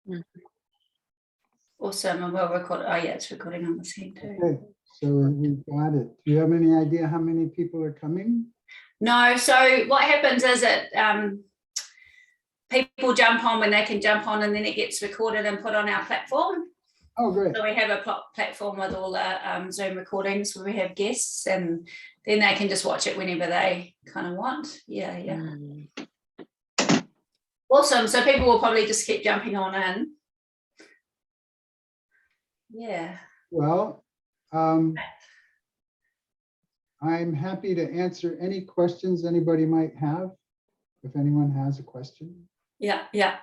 Mm. Awesome, and we'll record. Oh yeah, it's recording on the screen too. Okay, so we got it. Do you have any idea how many people are coming? No, so what happens is that people jump on when they can jump on, and then it gets recorded and put on our platform. Oh, great. So we have a platform with all the Zoom recordings where we have guests, and then they can just watch it whenever they kind of want. Yeah. Mm. Awesome. So people will probably just keep jumping on in. Yeah. Well, I'm happy to answer any questions anybody might have, if anyone has a question. Yeah.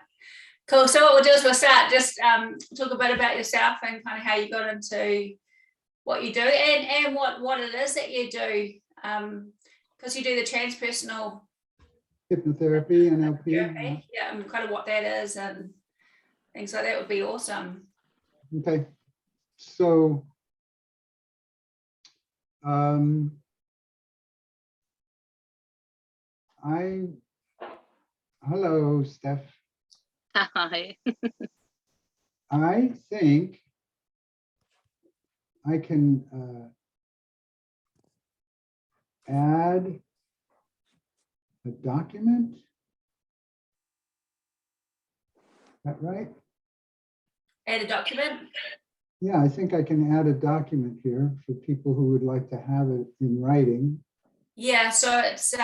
Cool. So what we'll do is we'll start just talk a bit about yourself and kind of how you got into what you do and what it is that you do. Because you do the transpersonal Hypnotherapy, NLP. therapy, yeah, and kind of what that is and things like that would be awesome. Okay. So, hello, Steph. Hi. I think I can add a document. Is that right? Add a document. Yeah, I think I can add a document here for people who would like to have it in writing. Yeah, so it's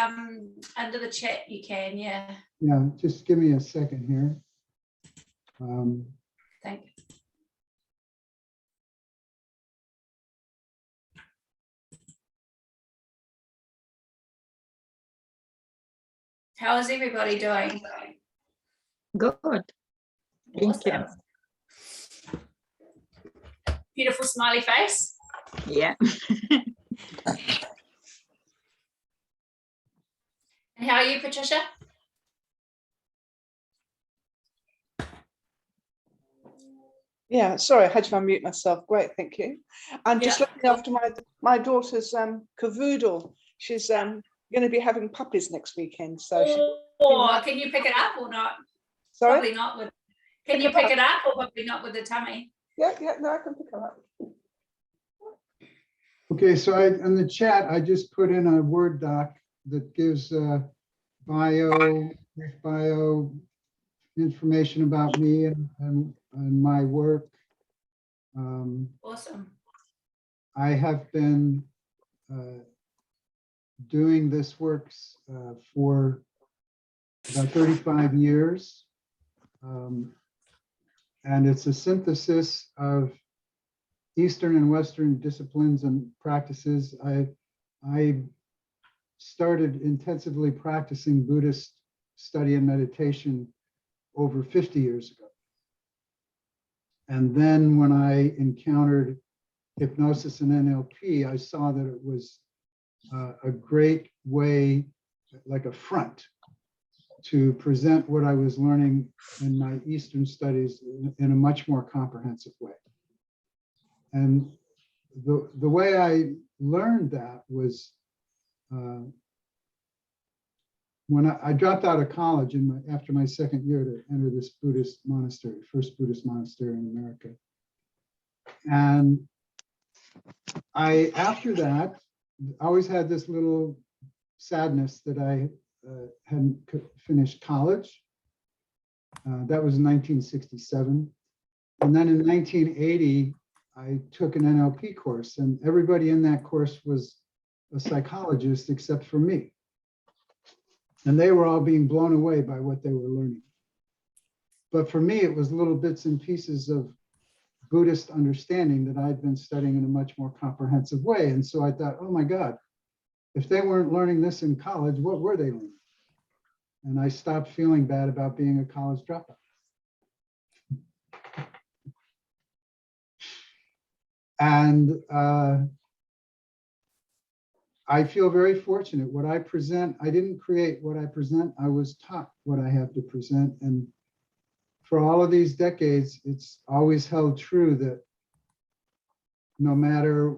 under the chat you can, yeah. Yeah, just give me a second here. Thank you. How is everybody doing? Good. Thank you. Awesome. Beautiful smiley face. Yeah. And how are you, Patricia? Yeah, sorry, I had to unmute myself. Great, thank you. I'm just Yeah. looking after my daughter's cavoodle. She's going to be having puppies next weekend. So Can you pick it up or not? sorry? Probably not with. Can you pick it up or probably not with the tummy? Yeah, no, I can pick her up. Okay, so in the chat, I just put in a Word doc that gives brief bio information about me and my work. Awesome. I have been doing this work for about 35 years. And it's a synthesis of Eastern and Western disciplines and practices. I started intensively practicing Buddhist study and meditation over 50 years ago. And then when I encountered hypnosis and NLP, I saw that it was a great way, like a front, to present what I was learning in my Eastern studies in a much more comprehensive way. And the way I learned that was when I dropped out of college after my second year to enter this Buddhist monastery, first Buddhist monastery in America. And after that, I always had this little sadness that I hadn't finished college. That was in 1967. And then in 1980, I took an NLP course, and everybody in that course was a psychologist except for me. And they were all being blown away by what they were learning. But for me, it was little bits and pieces of Buddhist understanding that I'd been studying in a much more comprehensive way. And so I thought, oh my God, if they weren't learning this in college, what were they learning? And I stopped feeling bad about being a college dropout. And I feel very fortunate. What I present, I didn't create what I present. I was taught what I have to present. And for all of these decades, it's always held true that no matter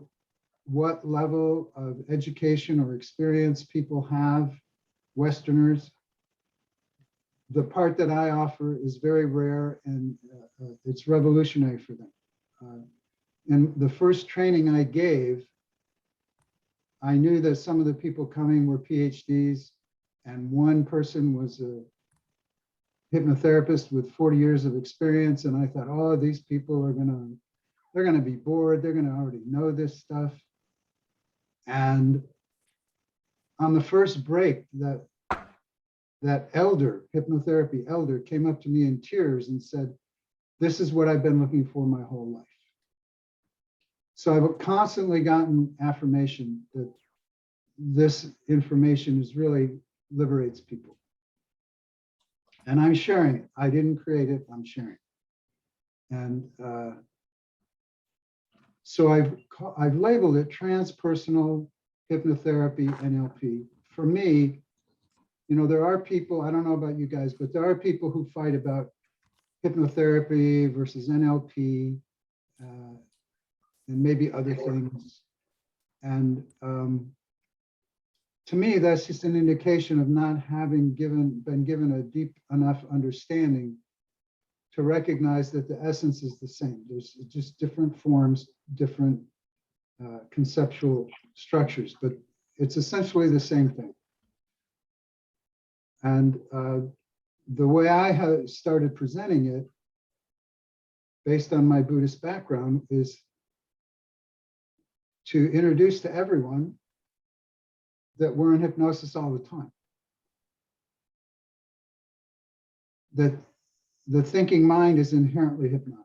what level of education or experience people have, Westerners, the part that I offer is very rare, and it's revolutionary for them. And the first training I gave, I knew that some of the people coming were PhDs, and one person was a hypnotherapist with 40 years of experience. And I thought, oh, these people are they're gonna be bored. They're gonna already know this stuff. And on the first break, that elder, hypnotherapy elder, came up to me in tears and said, this is what I've been looking for my whole life. So I've constantly gotten affirmation that this information is really liberates people. And I'm sharing it. I didn't create it, I'm sharing it. And so I've labeled it transpersonal hypnotherapy NLP. For me, you know, there are people, I don't know about you guys, but there are people who fight about hypnotherapy versus NLP, and maybe other things. And to me, that's just an indication of not having been given a deep enough understanding to recognize that the essence is the same. There's just different forms, different conceptual structures, but it's essentially the same thing. And the way I have started presenting it, based on my Buddhist background, is to introduce to everyone that we're in hypnosis all the time. That the thinking mind is inherently hypnotic.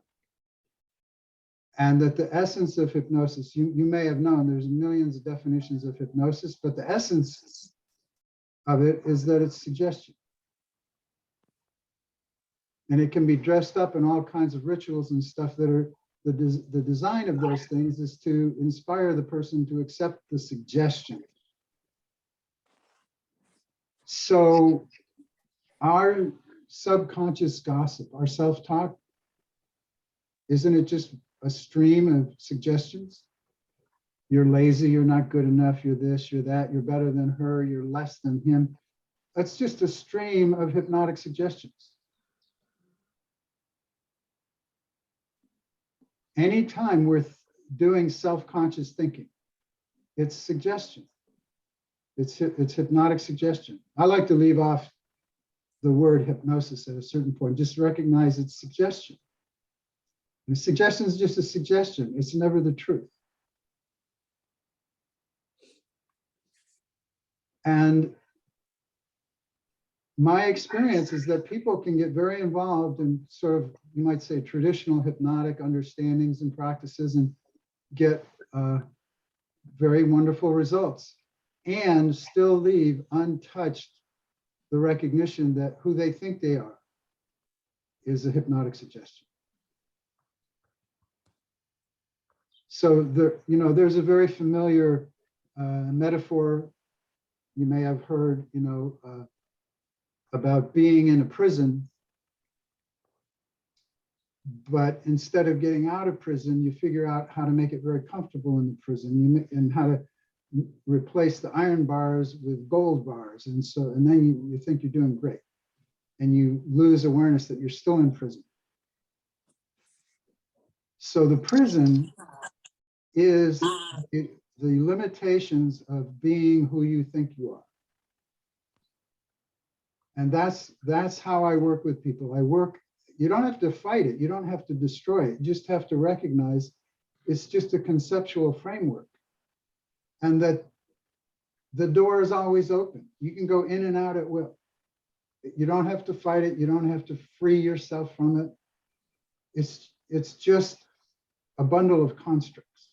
And that the essence of hypnosis, you may have known, there's millions of definitions of hypnosis, but the essence of it is that it's suggestion. And it can be dressed up in all kinds of rituals and stuff that are, the design of those things is to inspire the person to accept the suggestion. So our subconscious gossip, our self-talk, isn't it just a stream of suggestions? You're lazy, you're not good enough, you're this, you're that, you're better than her, you're less than him. That's just a stream of hypnotic suggestions. Anytime we're doing self-conscious thinking, it's suggestion. It's hypnotic suggestion. I like to leave off the word hypnosis at a certain point. Just recognize it's suggestion. And suggestion is just a suggestion. It's never the truth. And my experience is that people can get very involved in sort of, you might say, traditional hypnotic understandings and practices and get very wonderful results and still leave untouched the recognition that who they think they are is a hypnotic suggestion. So there's a very familiar metaphor you may have heard, about being in a prison, but instead of getting out of prison, you figure out how to make it very comfortable in the prison, and how to replace the iron bars with gold bars, and then you think you're doing great, and you lose awareness that you're still in prison. So the prison is the limitations of being who you think you are. And that's how I work with people. You don't have to fight it. You don't have to destroy it. You just have to recognize it's just a conceptual framework. And that the door is always open. You can go in and out at will. You don't have to fight it. You don't have to free yourself from it. It's just a bundle of constructs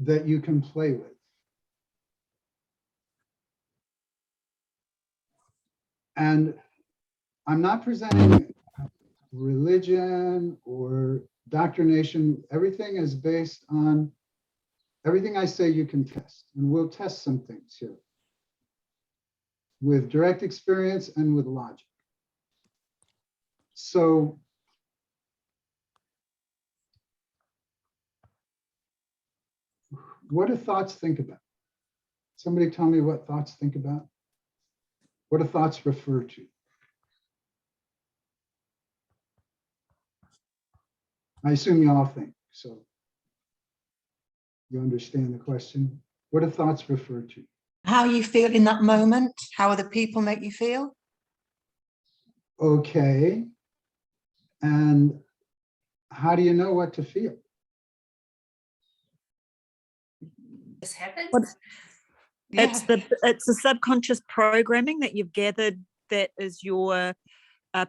that you can play with. And I'm not presenting religion or doctrination. Everything is based on, everything I say you can test. And we'll test some things here with direct experience and with logic. So what do thoughts think about? Somebody tell me what thoughts think about. What do thoughts refer to? I assume you all think, so you understand the question. What do thoughts refer to? How you feel in that moment, how other people make you feel. Okay. And how do you know what to feel? This happens. What- Yeah. It's the subconscious programming that you've gathered that is your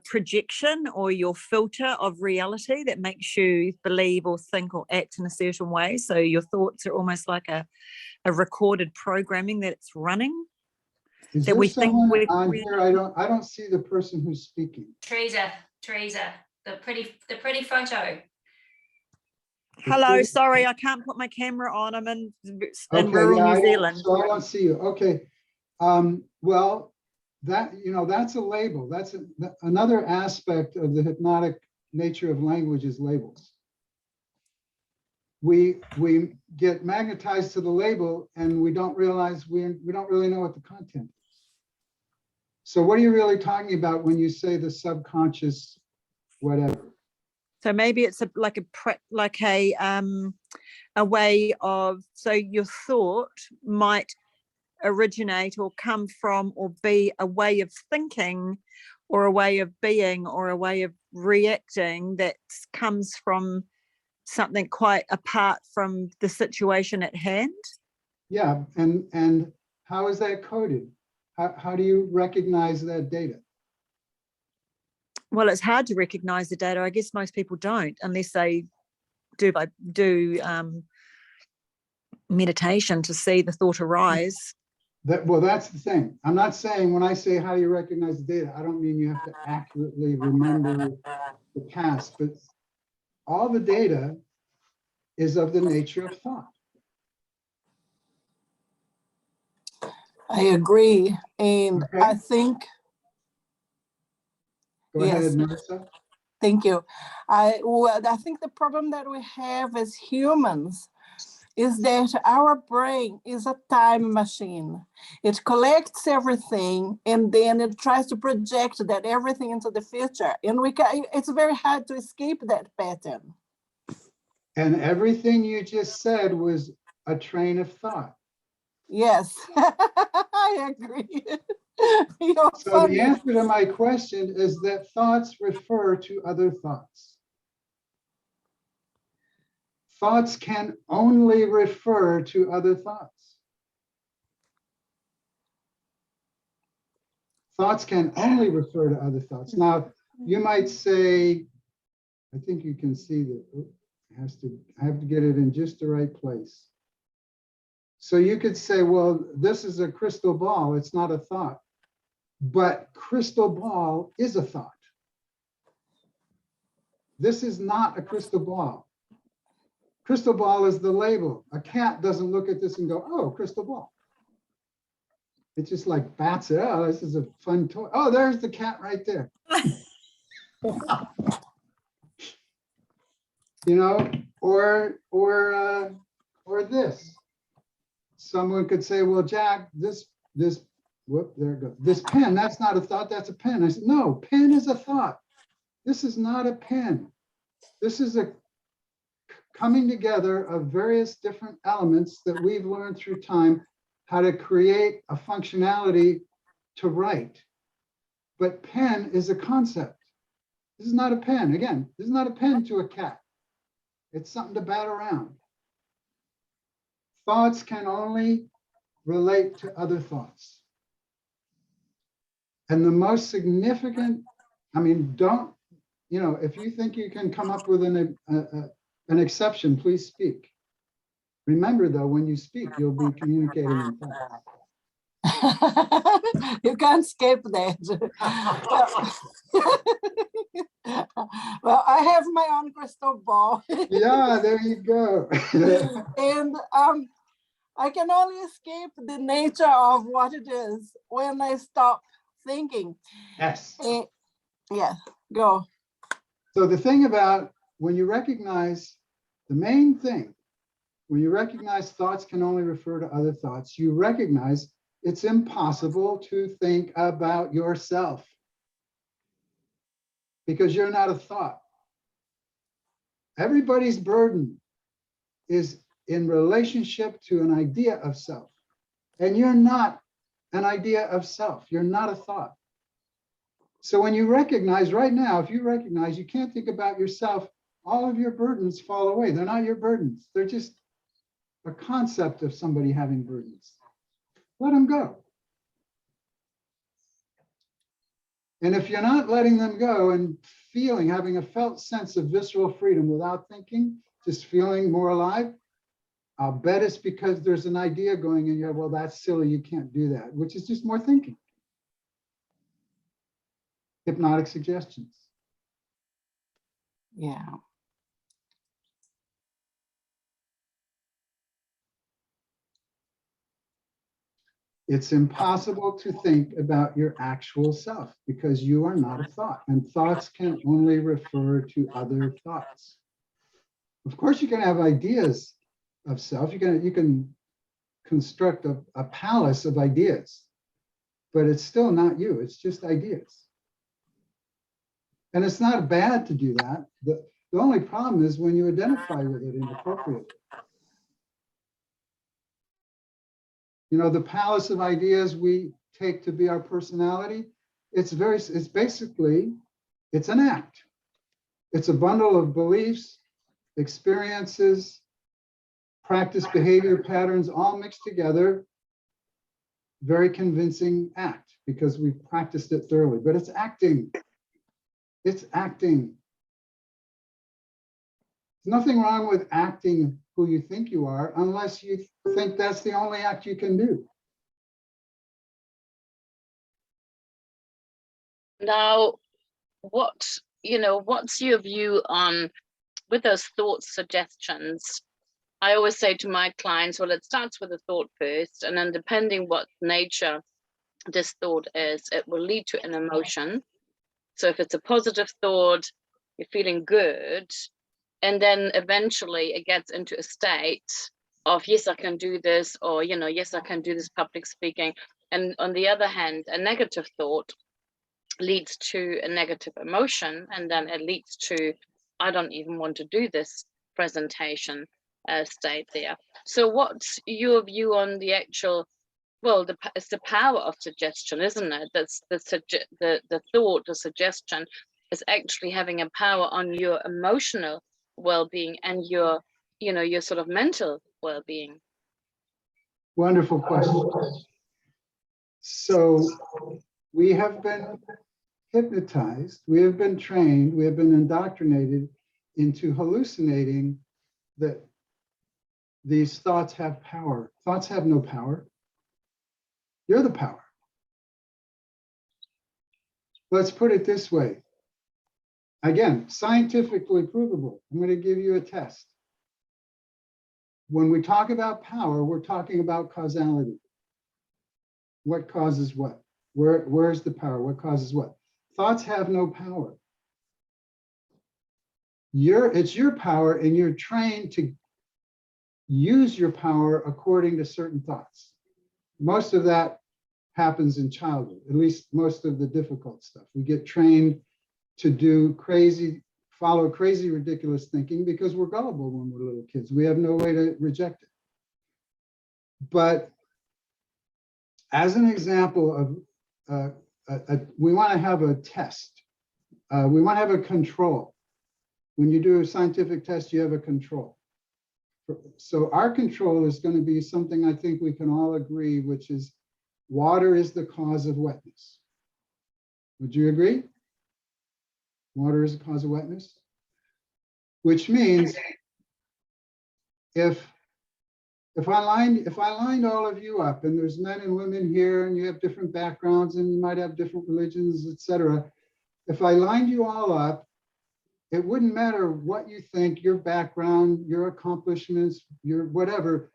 projection or your filter of reality that makes you believe or think or act in a certain way. So your thoughts are almost like a recorded programming that's running. Is That there we think someone we're on really- here? I don't see the person who's speaking. Teresa, the pretty photo. Hello, sorry, I can't put my camera on. I'm in Okay, rural yeah, New Zealand. so I don't see you. Okay. Well, that, that's a label. That's another aspect of the hypnotic nature of language is labels. We get magnetized to the label and we don't realize we don't really know what the content is. So what are you really talking about when you say the subconscious whatever? So maybe it's a way of, so your thought might originate or come from or be a way of thinking or a way of being or a way of reacting that comes from something quite apart from the situation at hand. Yeah, and how is that coded? How do you recognize that data? Well, it's hard to recognize the data. I guess most people don't unless they do meditation to see the thought arise. Well, that's the thing. I'm not saying when I say how do you recognize the data, I don't mean you have to accurately remember the past, but all the data is of the nature of thought. I agree. And Okay. I think, Go Yes. ahead, Melissa. thank you. I think the problem that we have as humans is that our brain is a time machine. It collects everything and then it tries to project that everything into the future. And it's very hard to escape that pattern. And everything you just said was a train of thought. Yes, I agree. You're So funny. the answer to my question is that thoughts refer to other thoughts. Thoughts can only refer to other thoughts. Thoughts can only refer to other thoughts. Now, you might say, I think you can see that. I have to get it in just the right place. So you could say, well, this is a crystal ball. It's not a thought. But crystal ball is a thought. This is not a crystal ball. Crystal ball is the label. A cat doesn't look at this and go, oh, crystal ball. It just like bats it. Oh, this is a fun toy. Oh, there's the cat right there. Or this. Someone could say, well, Jack, whoop, there it goes. This pen, that's not a thought, that's a pen. I said, no, pen is a thought. This is not a pen. This is a coming together of various different elements that we've learned through time how to create a functionality to write. But pen is a concept. This is not a pen. Again, this is not a pen to a cat. It's something to bat around. Thoughts can only relate to other thoughts. And the most significant, don't, if you think you can come up with an exception, please speak. Remember though, when you speak, you'll be communicating in thoughts. You can't escape that. Well, I have my own crystal ball. Yeah, there you go. And I can only escape the nature of what it is when I stop thinking. Yes. Yeah, go. So the thing about when you recognize the main thing, when you recognize thoughts can only refer to other thoughts, you recognize it's impossible to think about yourself because you're not a thought. Everybody's burden is in relationship to an idea of self. And you're not an idea of self. You're not a thought. So when you recognize right now, if you recognize you can't think about yourself, all of your burdens fall away. They're not your burdens. They're just a concept of somebody having burdens. Let them go. And if you're not letting them go and feeling, having a felt sense of visceral freedom without thinking, just feeling more alive, I'll bet it's because there's an idea going in your head, well, that's silly, you can't do that, which is just more thinking. Hypnotic suggestions. Yeah. It's impossible to think about your actual self because you are not a thought, and thoughts can only refer to other thoughts. Of course, you can have ideas of self. You can construct a palace of ideas, but it's still not you. It's just ideas. And it's not bad to do that. The only problem is when you identify with it inappropriately. You know, the palace of ideas we take to be our personality, it's basically an act. It's a bundle of beliefs, experiences, practice behavior patterns, all mixed together. Very convincing act because we've practiced it thoroughly, but it's acting. It's acting. There's nothing wrong with acting who you think you are, unless you think that's the only act you can do. Now, what's your view on, with those thoughts, suggestions? I always say to my clients, well, it starts with a thought first, and then depending what nature this thought is, it will lead to an emotion. So if it's a positive thought, you're feeling good, and then eventually it gets into a state of, yes, I can do this, or, yes, I can do this public speaking. And on the other hand, a negative thought leads to a negative emotion, and then it leads to, I don't even want to do this presentation state there. So what's your view on the actual, well, it's the power of suggestion, isn't it? That's the thought, the suggestion is actually having a power on your emotional well-being and your sort of mental well-being. Wonderful question. So we have been hypnotized, we have been trained, we have been indoctrinated into hallucinating that these thoughts have power. Thoughts have no power. You're the power. Let's put it this way. Again, scientifically provable. I'm going to give you a test. When we talk about power, we're talking about causality. What causes what? Where's the power? What causes what? Thoughts have no power. It's your power, and you're trained to use your power according to certain thoughts. Most of that happens in childhood, at least most of the difficult stuff. We get trained to do follow crazy, ridiculous thinking because we're gullible when we're little kids. We have no way to reject it. But as an example of, we want to have a test. We want to have a control. When you do a scientific test, you have a control. So our control is going to be something I think we can all agree, which is water is the cause of wetness. Would you agree? Water is the cause of wetness, which means if I lined all of you up, and there's men and women here, and you have different backgrounds, and you might have different religions, etc. If I lined you all up, it wouldn't matter what you think, your background, your accomplishments, your whatever.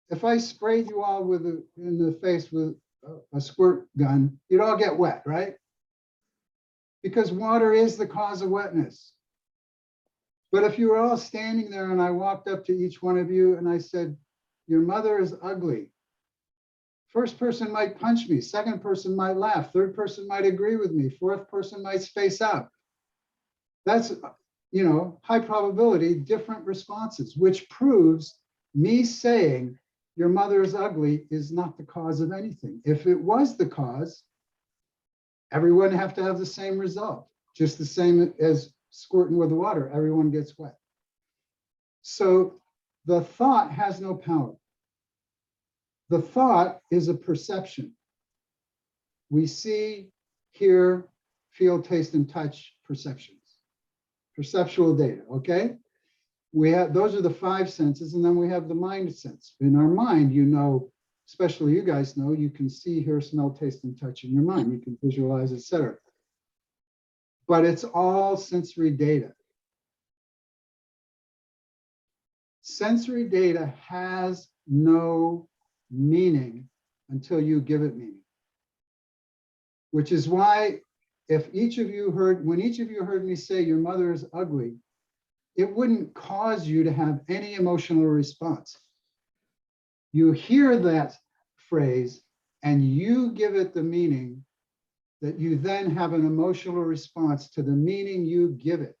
If I sprayed you all in the face with a squirt gun, you'd all get wet, right? Because water is the cause of wetness. But if you were all standing there and I walked up to each one of you and I said, your mother is ugly, first person might punch me, second person might laugh, third person might agree with me, fourth person might space out. That's you know, high probability, different responses, which proves me saying your mother is ugly is not the cause of anything. If it was the cause, everyone would have to have the same result, just the same as squirting with the water, everyone gets wet. So the thought has no power. The thought is a perception. We see, hear, feel, taste, and touch perceptions. Perceptual data, okay? We have, those are the 5 senses, and then we have the mind sense. In our mind, you know, especially you guys know, you can see, hear, smell, taste, and touch in your mind. You can visualize, etc. But it's all sensory data. Sensory data has no meaning until you give it meaning. Which is why if each of you heard, when each of you heard me say your mother is ugly, it wouldn't cause you to have any emotional response. You hear that phrase and you give it the meaning that you then have an emotional response to the meaning you give it.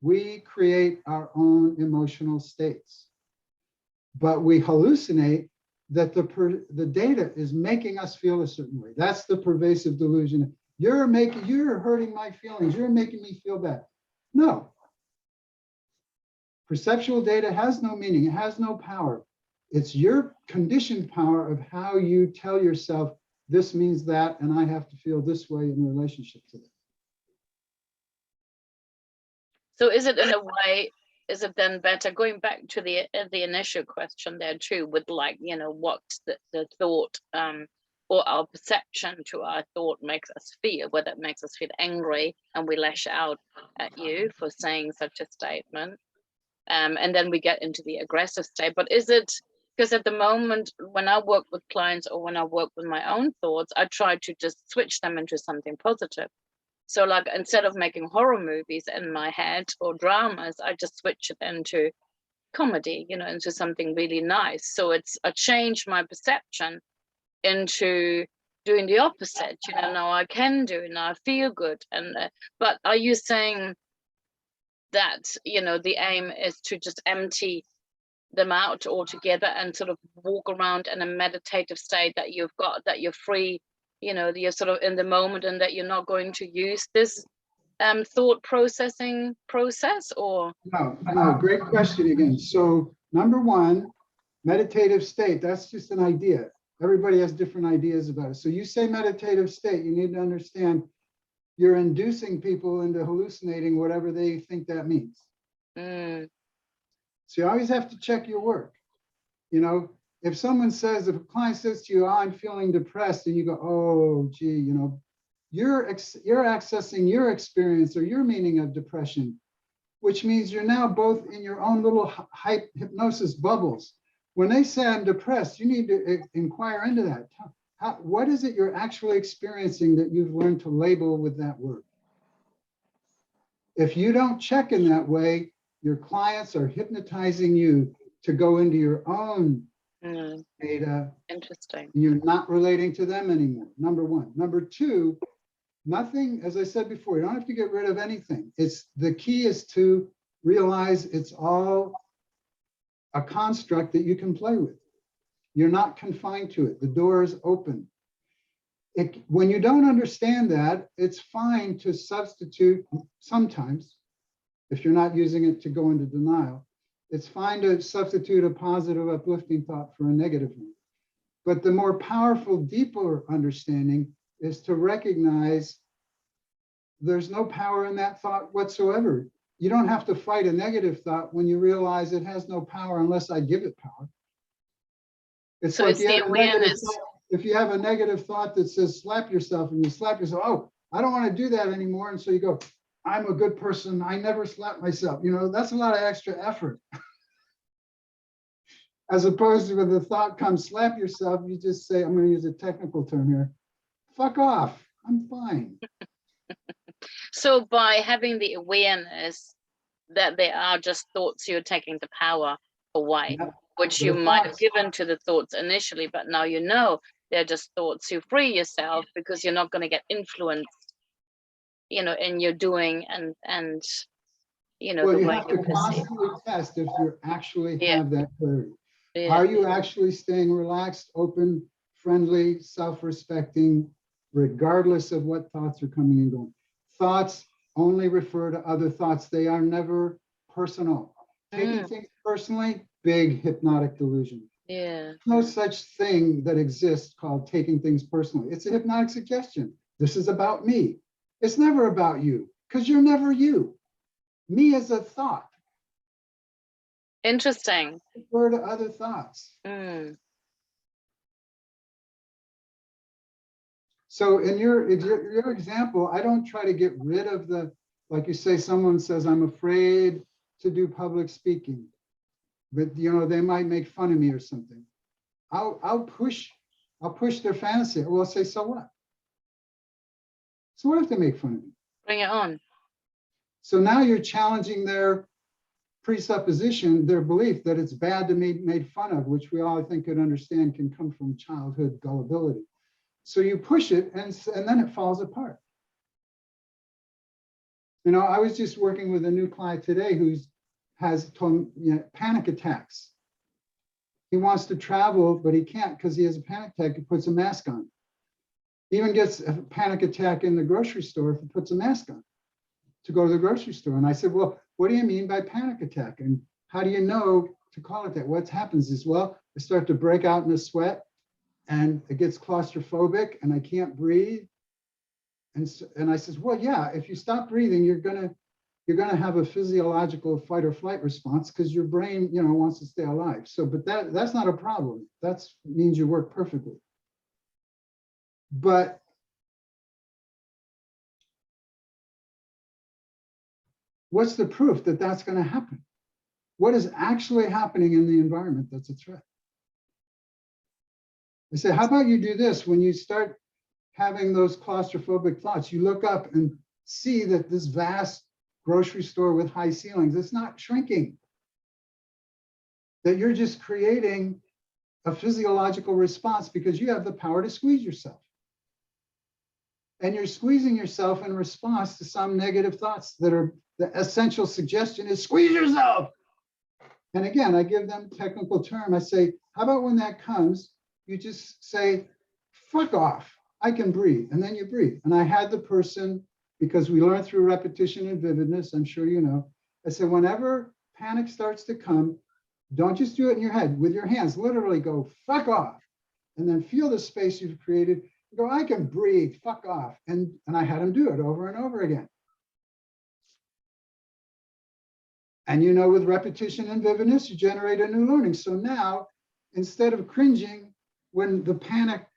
We create our own emotional states, but we hallucinate that the data is making us feel a certain way. That's the pervasive delusion. You're hurting my feelings. You're making me feel bad. No. Perceptual data has no meaning. It has no power. It's your conditioned power of how you tell yourself this means that, and I have to feel this way in relationship to that. So is it in a way, is it then better, going back to the initial question there too, with like, you know, what the thought or our perception to our thought makes us feel, whether it makes us feel angry and we lash out at you for saying such a statement. And then we get into the aggressive state. But is it, because at the moment when I work with clients or when I work with my own thoughts, I try to just switch them into something positive. So like instead of making horror movies in my head or dramas, I just switch it into comedy, you know, into something really nice. So I changed my perception into doing the opposite, you know, now I can do it, now I feel good. And but are you saying that, you know, the aim is to just empty them out altogether and sort of walk around in a meditative state that you've got, that you're free, you know, you're sort of in the moment and that you're not going to use this thought processing process? Or no, great question again. So number one, meditative state, that's just an idea. Everybody has different ideas about it. So you say meditative state, you need to understand you're inducing people into hallucinating whatever they think that means. So you always have to check your work. You know, if someone says, if a client says to you, oh, I'm feeling depressed, and you go, oh, gee, you know, you're accessing your experience or your meaning of depression, which means you're now both in your own little hypnosis bubbles. When they say I'm depressed, you need to inquire into that. What is it you're actually experiencing that you've learned to label with that word? If you don't check in that way, your clients are hypnotizing you to go into your own data. Interesting. You're not relating to them anymore, number one. Number two, nothing, as I said before, you don't have to get rid of anything. The key is to realize it's all a construct that you can play with. You're not confined to it. The door is open. When you don't understand that, it's fine to substitute sometimes, if you're not using it to go into denial, it's fine to substitute a positive, uplifting thought for a negative one. But the more powerful, deeper understanding is to recognize there's no power in that thought whatsoever. You don't have to fight a negative thought when you realize it has no power unless I give it power. It's so like it's the awareness. If you have a negative thought that says slap yourself and you slap yourself, oh, I don't want to do that anymore. And so you go, I'm a good person. I never slap myself. You know, that's a lot of extra effort. As opposed to when the thought comes, slap yourself, you just say, I'm going to use a technical term here. Fuck off. I'm fine. So by having the awareness that they are just thoughts, you're taking the power away, which you might have given to the thoughts initially, but now you know they're just thoughts. You free yourself because you're not going to get influenced you know, in your doing and you know, Well, the you way have you to perceive. constantly test if you actually Yeah. have that clarity. Yeah. Are you actually staying relaxed, open, friendly, self-respecting, regardless of what thoughts are coming and going? Thoughts only refer to other thoughts. They are never personal. Taking things personally, big hypnotic delusion. Yeah. No such thing that exists called taking things personally. It's a hypnotic suggestion. This is about me. It's never about you, because you're never you. Me is a thought. Interesting. Refer to other thoughts. Mm. So in your example, I don't try to get rid of the, like you say, someone says, I'm afraid to do public speaking, but you know, they might make fun of me or something. I'll push their fantasy. Well, I'll say, so what? So what if they make fun of me? Bring it on. So now you're challenging their presupposition, their belief that it's bad to be made fun of, which we all, I think, could understand can come from childhood gullibility. So you push it, and then it falls apart. You know, I was just working with a new client today who's has panic attacks. He wants to travel, but he can't because he has a panic attack. He puts a mask on. He even gets a panic attack in the grocery store if he puts a mask on to go to the grocery store. And I said, well, what do you mean by panic attack? And how do you know to call it that? What happens is, well, I start to break out in a sweat and it gets claustrophobic and I can't breathe. And I says, well, yeah, if you stop breathing, you're gonna have a physiological fight or flight response because your brain, you know, wants to stay alive. So, but that's not a problem. That means you work perfectly. But what's the proof that that's going to happen? What is actually happening in the environment that's a threat? I say, how about you do this? When you start having those claustrophobic thoughts, you look up and see that this vast grocery store with high ceilings, it's not shrinking. That you're just creating a physiological response because you have the power to squeeze yourself. And you're squeezing yourself in response to some negative thoughts that are the essential suggestion is squeeze yourself. And again, I give them a technical term. I say, how about when that comes, you just say, fuck off, I can breathe. And then you breathe. And I had the person, because we learn through repetition and vividness, I'm sure you know, I said, whenever panic starts to come, don't just do it in your head, with your hands, literally go, fuck off. And then feel the space you've created. Go, I can breathe, fuck off. And I had him do it over and over again. And you know, with repetition and vividness, you generate a new learning. So now, instead of cringing when the panic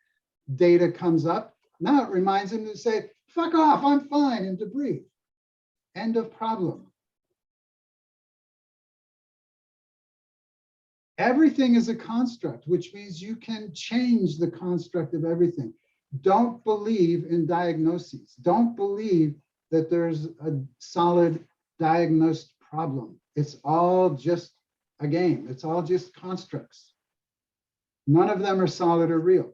data comes up, now it reminds him to say, fuck off, I'm fine, and to breathe. End of problem. Everything is a construct, which means you can change the construct of everything. Don't believe in diagnoses. Don't believe that there's a solid diagnosed problem. It's all just a game. It's all just constructs. None of them are solid or real.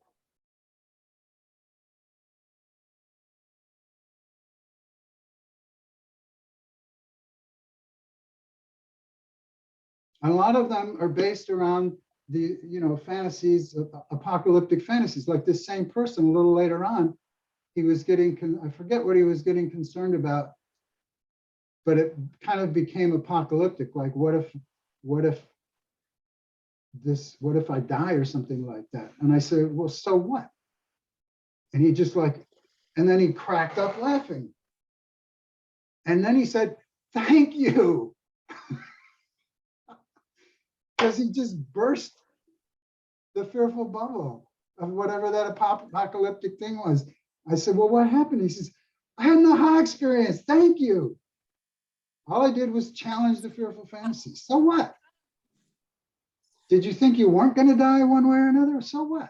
And a lot of them are based around the, you know, fantasies, apocalyptic fantasies. Like this same person a little later on, he was getting, I forget what he was getting concerned about, but it kind of became apocalyptic. Like, what if I die or something like that? And I said, well, so what? And he just like, and then he cracked up laughing. And then he said, thank you. Because he just burst the fearful bubble of whatever that apocalyptic thing was. I said, well, what happened? He says, I had an aha experience. Thank you. All I did was challenge the fearful fantasy. So what? Did you think you weren't going to die one way or another? So what?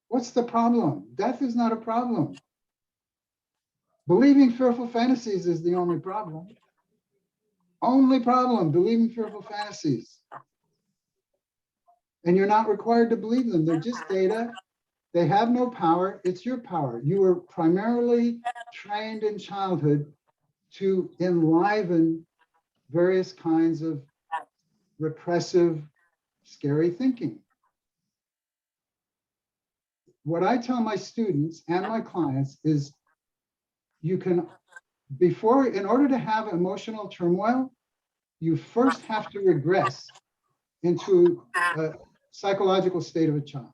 What's the problem? Death is not a problem. Believing fearful fantasies is the only problem. Only problem, believing fearful fantasies. And you're not required to believe them. They're just data. They have no power. It's your power. You were primarily trained in childhood to enliven various kinds of repressive, scary thinking. What I tell my students and my clients is you can, in order to have emotional turmoil, you first have to regress into a psychological state of a child.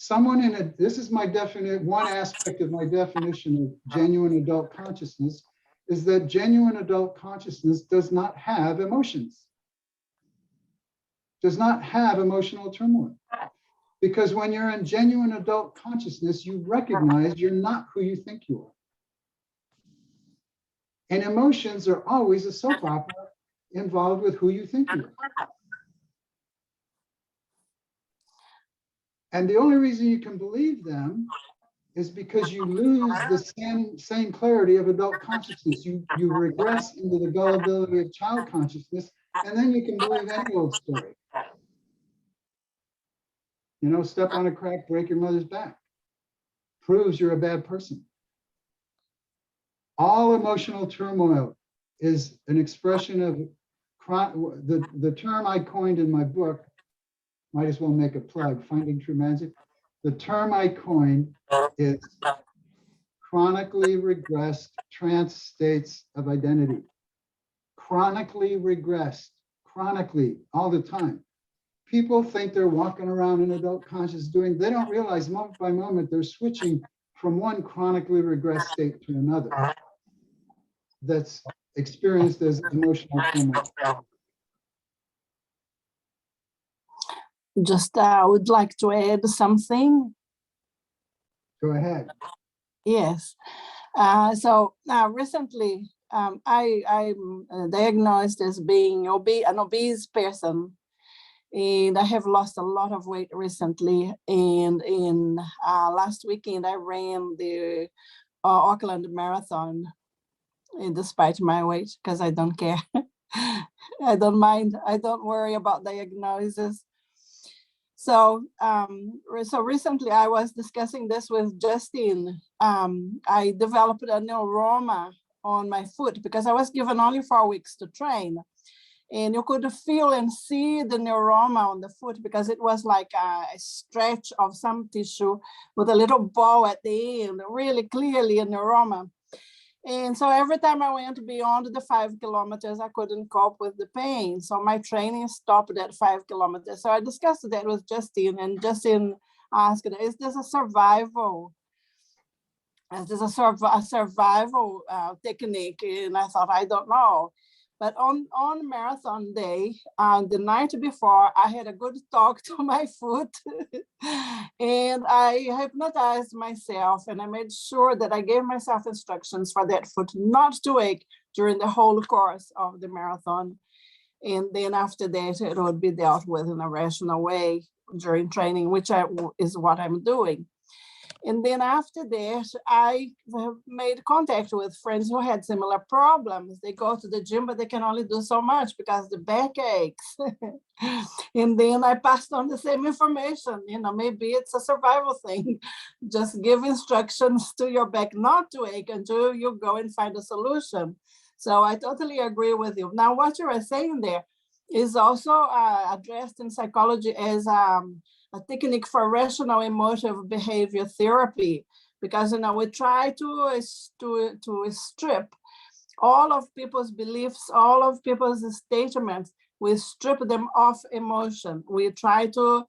Someone this is my definition, one aspect of my definition of genuine adult consciousness is that genuine adult consciousness does not have emotions, does not have emotional turmoil. Because when you're in genuine adult consciousness, you recognize you're not who you think you are. And emotions are always a soap opera involved with who you think you are. And the only reason you can believe them is because you lose the same clarity of adult consciousness. You regress into the gullibility of child consciousness, and then you can believe any old story. You know, step on a crack, break your mother's back. Proves you're a bad person. All emotional turmoil is an expression of the term I coined in my book. Might as well make a plug, Finding True Magic. The term I coined is chronically regressed trance states of identity. Chronically regressed, chronically, all the time. People think they're walking around in adult conscious they don't realize moment by moment they're switching from one chronically regressed state to another that's experienced as emotional turmoil. Just I would like to add something. Go ahead. Yes. So recently, I'm diagnosed as being an obese person, and I have lost a lot of weight recently. And in last weekend, I ran the Auckland Marathon, and despite my weight, because I don't care. I don't mind. I don't worry about diagnosis. So, so recently I was discussing this with Justine. I developed a neuroma on my foot because I was given only 4 weeks to train. And you could feel and see the neuroma on the foot because it was like a stretch of some tissue with a little ball at the end, really clearly a neuroma. And so every time I went beyond the 5 kilometers, I couldn't cope with the pain. So my training stopped at 5 kilometers. So I discussed that with Justine, and Justine asked, is this a survival? Is this a survival technique? And I thought, I don't know. But on marathon day, the night before, I had a good talk to my foot and I hypnotized myself, and I made sure that I gave myself instructions for that foot not to ache during the whole course of the marathon. And then after that, it would be dealt with in a rational way during training, which is what I'm doing. And then after that, I made contact with friends who had similar problems. They go to the gym, but they can only do so much because the back aches. And then I passed on the same information. You know, maybe it's a survival thing. Just give instructions to your back not to ache until you go and find a solution. So I totally agree with you. Now, what you are saying there is also addressed in psychology as a technique for rational emotive behavior therapy, because we try to strip all of people's beliefs, all of people's statements. We strip them off emotion. We try to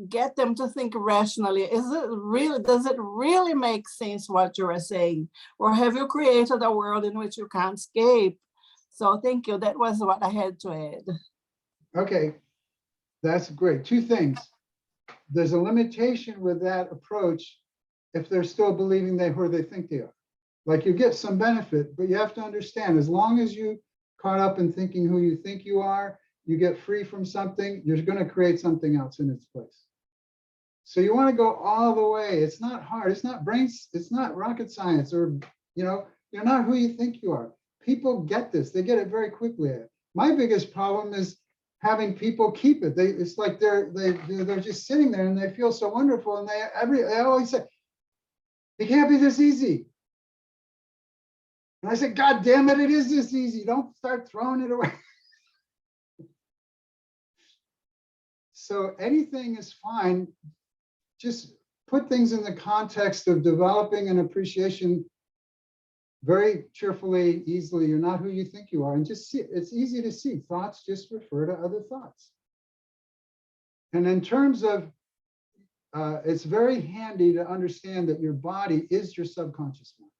get them to think rationally. Does it really make sense what you are saying? Or have you created a world in which you can't escape? So thank you. That was what I had to add. Okay, that's great. Two things. There's a limitation with that approach if they're still believing they think they are. Like, you get some benefit, but you have to understand, as long as you caught up in thinking who you think you are, you get free from something, you're going to create something else in its place. So you want to go all the way. It's not hard. It's not it's not rocket science, or, you're not who you think you are. People get this. They get it very quickly. My biggest problem is having people keep it. It's like they're just sitting there and they feel so wonderful. And they always say, it can't be this easy. And I said, God damn it, it is this easy. Don't start throwing it away. So anything is fine. Just put things in the context of developing an appreciation very cheerfully, easily. You're not who you think you are. And just see, it's easy to see. Thoughts just refer to other thoughts. And in terms of, it's very handy to understand that your body is your subconscious mind.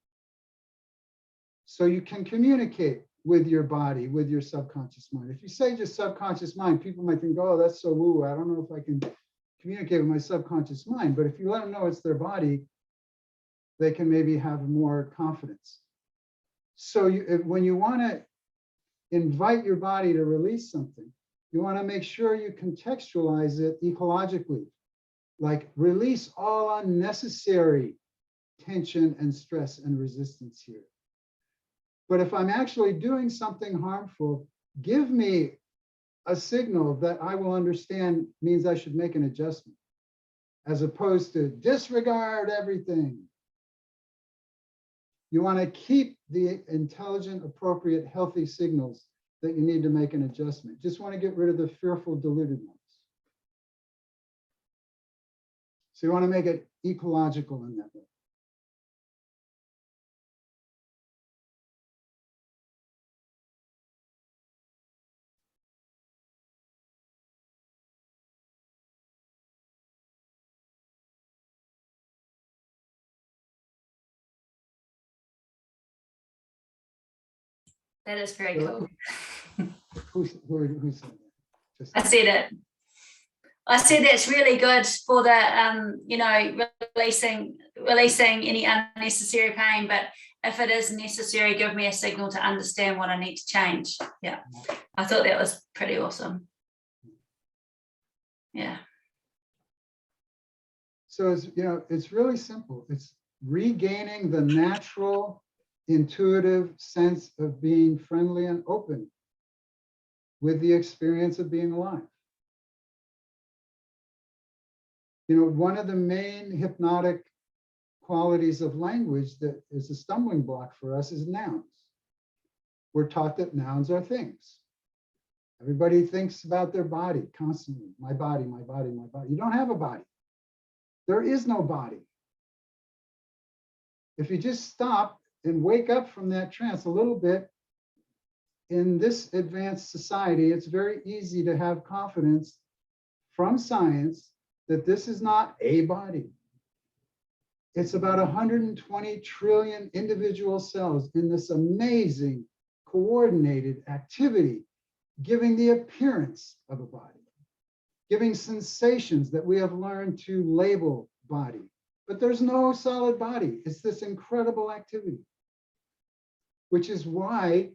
So you can communicate with your body, with your subconscious mind. If you say just subconscious mind, people might think, oh, that's so woo. I don't know if I can communicate with my subconscious mind. But if you let them know it's their body, they can maybe have more confidence. So when you want to invite your body to release something, you want to make sure you contextualize it ecologically, like release all unnecessary tension and stress and resistance here. But if I'm actually doing something harmful, give me a signal that I will understand means I should make an adjustment, as opposed to disregard everything. You want to keep the intelligent, appropriate, healthy signals that you need to make an adjustment. Just want to get rid of the fearful, deluded ones. So you want to make it ecological in that way. That is very cool. Who said that? Just I said it. I said that's really good for the, you know, releasing any unnecessary pain. But if it is necessary, give me a signal to understand what I need to change. Yeah, I thought that was pretty awesome. Yeah. So it's, you know, it's really simple. It's regaining the natural, intuitive sense of being friendly and open with the experience of being alive. You know, one of the main hypnotic qualities of language that is a stumbling block for us is nouns. We're taught that nouns are things. Everybody thinks about their body constantly. My body, my body, my body. You don't have a body. There is no body. If you just stop and wake up from that trance a little bit, in this advanced society, it's very easy to have confidence from science that this is not a body. It's about 120 trillion individual cells in this amazing coordinated activity, giving the appearance of a body, giving sensations that we have learned to label body. But there's no solid body. It's this incredible activity, which is why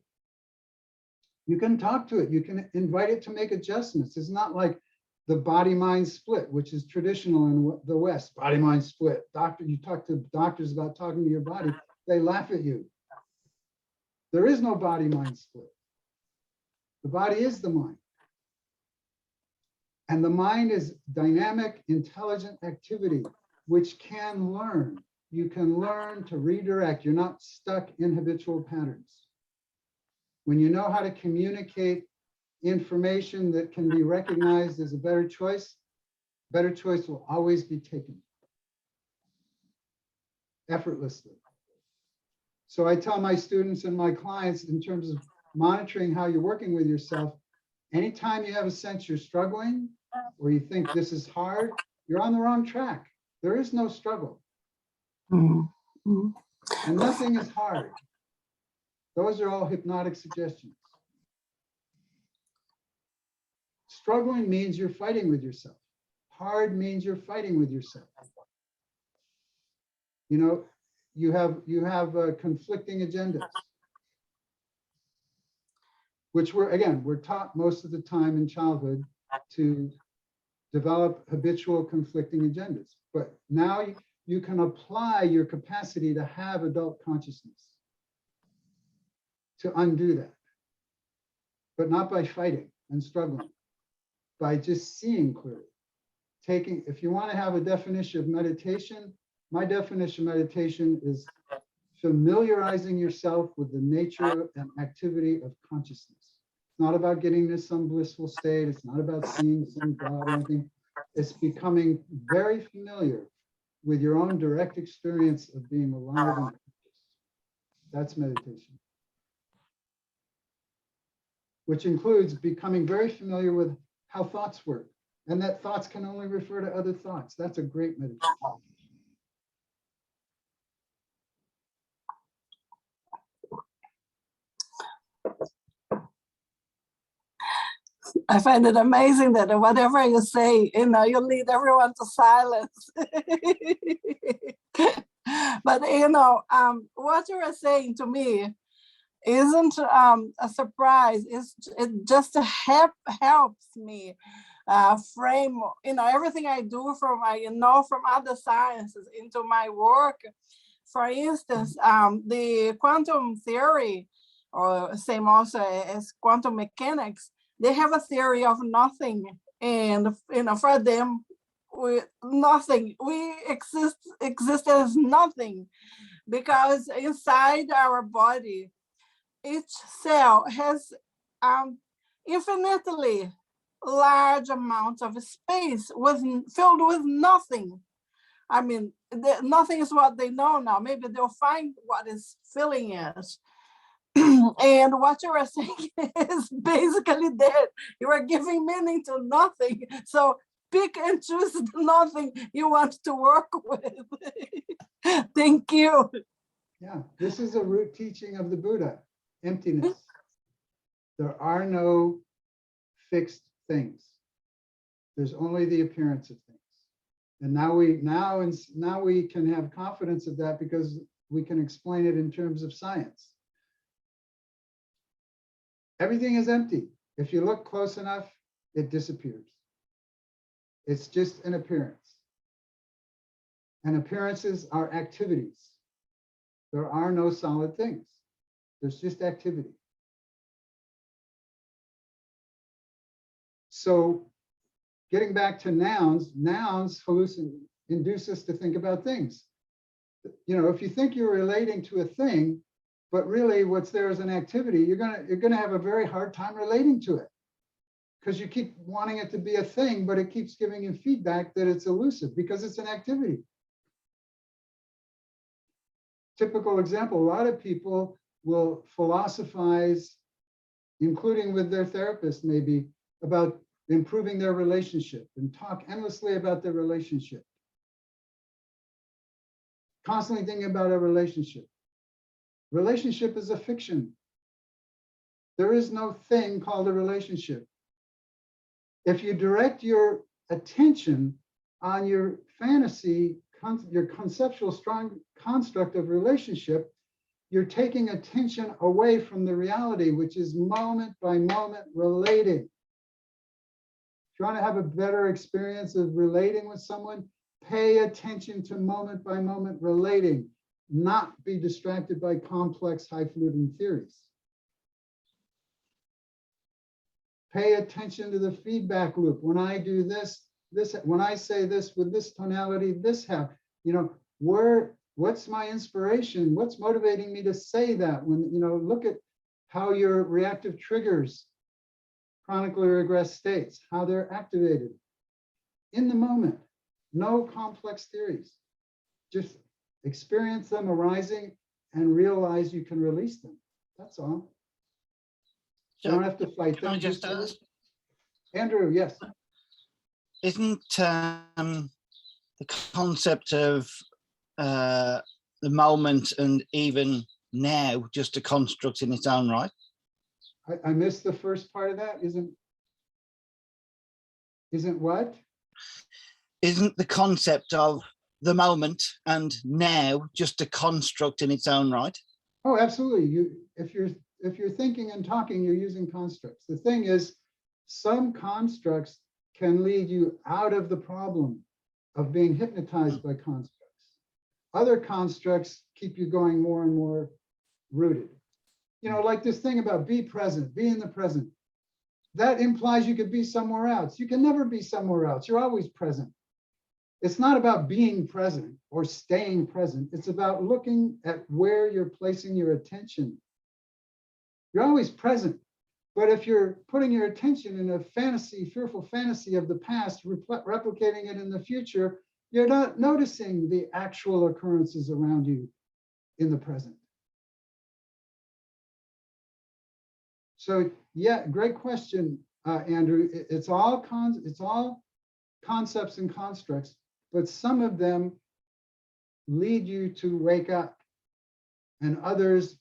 you can talk to it. You can invite it to make adjustments. It's not like the body-mind split, which is traditional in the West. Body-mind split. Doctor, you talk to doctors about talking to your body, they laugh at you. There is no body-mind split. The body is the mind. And the mind is dynamic, intelligent activity, which can learn. You can learn to redirect. You're not stuck in habitual patterns. When you know how to communicate information that can be recognized as a better choice will always be taken effortlessly. So I tell my students and my clients, in terms of monitoring how you're working with yourself, anytime you have a sense you're struggling or you think this is hard, you're on the wrong track. There is no struggle. Mm-hmm. And nothing is hard. Those are all hypnotic suggestions. Struggling means you're fighting with yourself. Hard means you're fighting with yourself. You know, you have conflicting agendas, which we're taught most of the time in childhood to develop habitual conflicting agendas. But now you can apply your capacity to have adult consciousness to undo that, but not by fighting and struggling. by just seeing clearly. If you want to have a definition of meditation, my definition of meditation is familiarizing yourself with the nature and activity of consciousness. It's not about getting to some blissful state. It's not about seeing some God or anything. It's becoming very familiar with your own direct experience of being alive and conscious. That's meditation. Which includes becoming very familiar with how thoughts work, and that thoughts can only refer to other thoughts. That's a great meditation. I find it amazing that whatever you say, you know, you lead everyone to silence. But you know, what you are saying to me isn't a surprise. It just helps me frame, you know, everything I do from from other sciences into my work. For instance, the quantum theory, or same also as quantum mechanics, they have a theory of nothing, and you know, for them, we exist as nothing, because inside our body, each cell has infinitely large amounts of space filled with nothing. I mean, nothing is what they know now. Maybe they'll find what is filling it. And what you are saying is basically that you are giving meaning to nothing. So pick and choose the nothing you want to work with. Thank you. Yeah, this is a root teaching of the Buddha, emptiness. There are no fixed things. There's only the appearance of things. And now we can have confidence of that because we can explain it in terms of science. Everything is empty. If you look close enough, it disappears. It's just an appearance. And appearances are activities. There are no solid things. There's just activity. So getting back to nouns induce us to think about things. You know, if you think you're relating to a thing, but really what's there is an activity, you're gonna have a very hard time relating to it, because you keep wanting it to be a thing, but it keeps giving you feedback that it's elusive because it's an activity. Typical example, a lot of people will philosophize, including with their therapist maybe, about improving their relationship and talk endlessly about their relationship. Constantly thinking about a relationship. Relationship is a fiction. There is no thing called a relationship. If you direct your attention on your fantasy, your conceptual strong construct of relationship, you're taking attention away from the reality, which is moment by moment relating. If you want to have a better experience of relating with someone, pay attention to moment by moment relating, not be distracted by complex highfalutin theories. Pay attention to the feedback loop. When I do this, when I say this with this tonality, this happens. You know, what's my inspiration? What's motivating me to say that? When, you know, look at how your reactive triggers, chronically regressed states, how they're activated in the moment. No complex theories. Just experience them arising and realize you can release them. That's all. You don't have to fight them. Can I just ask? Andrew, yes. Isn't the concept of the moment and even now just a construct in its own right? I missed the first part of that. Isn't what? Isn't the concept of the moment and now just a construct in its own right? Oh, absolutely. If you're thinking and talking, you're using constructs. The thing is, some constructs can lead you out of the problem of being hypnotized by constructs. Other constructs keep you going more and more rooted. You know, like this thing about be present, be in the present. that implies you could be somewhere else. You can never be somewhere else. You're always present. It's not about being present or staying present. It's about looking at where you're placing your attention. You're always present. But if you're putting your attention in a fantasy, fearful fantasy of the past, replicating it in the future, you're not noticing the actual occurrences around you in the present. So yeah, great question, Andrew. It's all concepts and constructs, but some of them lead you to wake up and others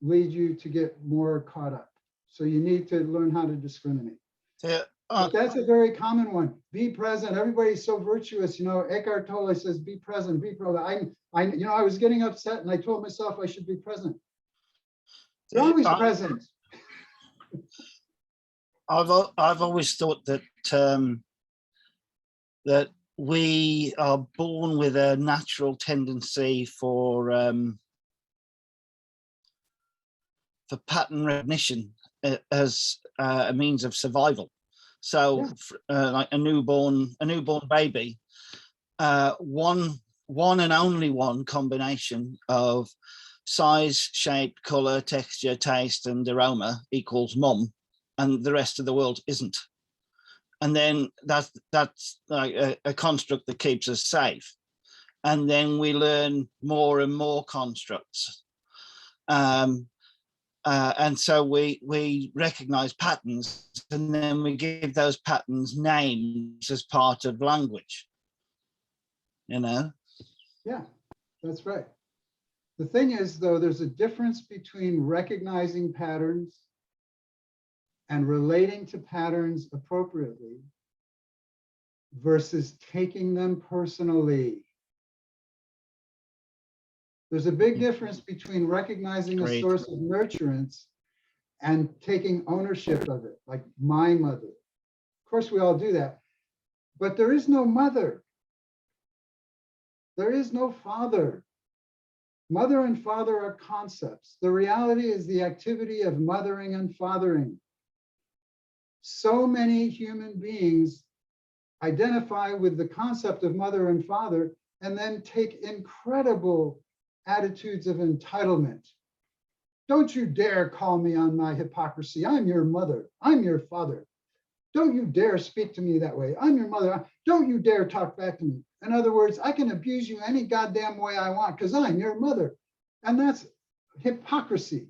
lead you to get more caught up. So you need to learn how to discriminate. But that's a very common one. Be present. Everybody's so virtuous. You know, Eckhart Tolle says, be present, be present. I was getting upset and I told myself I should be present. You're always present. I've always thought that that we are born with a natural tendency for pattern recognition as a means of survival. So, like a newborn baby, one and only one combination of size, shape, color, texture, taste, and aroma equals mum, and the rest of the world isn't. And then that's like a construct that keeps us safe. And then we learn more and more constructs. And so we recognize patterns, and then we give those patterns names as part of language, you know? Yeah, that's right. The thing is, though, there's a difference between recognizing patterns and relating to patterns appropriately versus taking them personally. There's a big difference between recognizing a source of nurturance and taking ownership of it, like my mother. Of course, we all do that, but there is no mother. There is no father. Mother and father are concepts. The reality is the activity of mothering and fathering. So many human beings identify with the concept of mother and father and then take incredible attitudes of entitlement. Don't you dare call me on my hypocrisy. I'm your mother. I'm your father. Don't you dare speak to me that way. I'm your mother. Don't you dare talk back to me. In other words, I can abuse you any goddamn way I want because I'm your mother. And that's hypocrisy.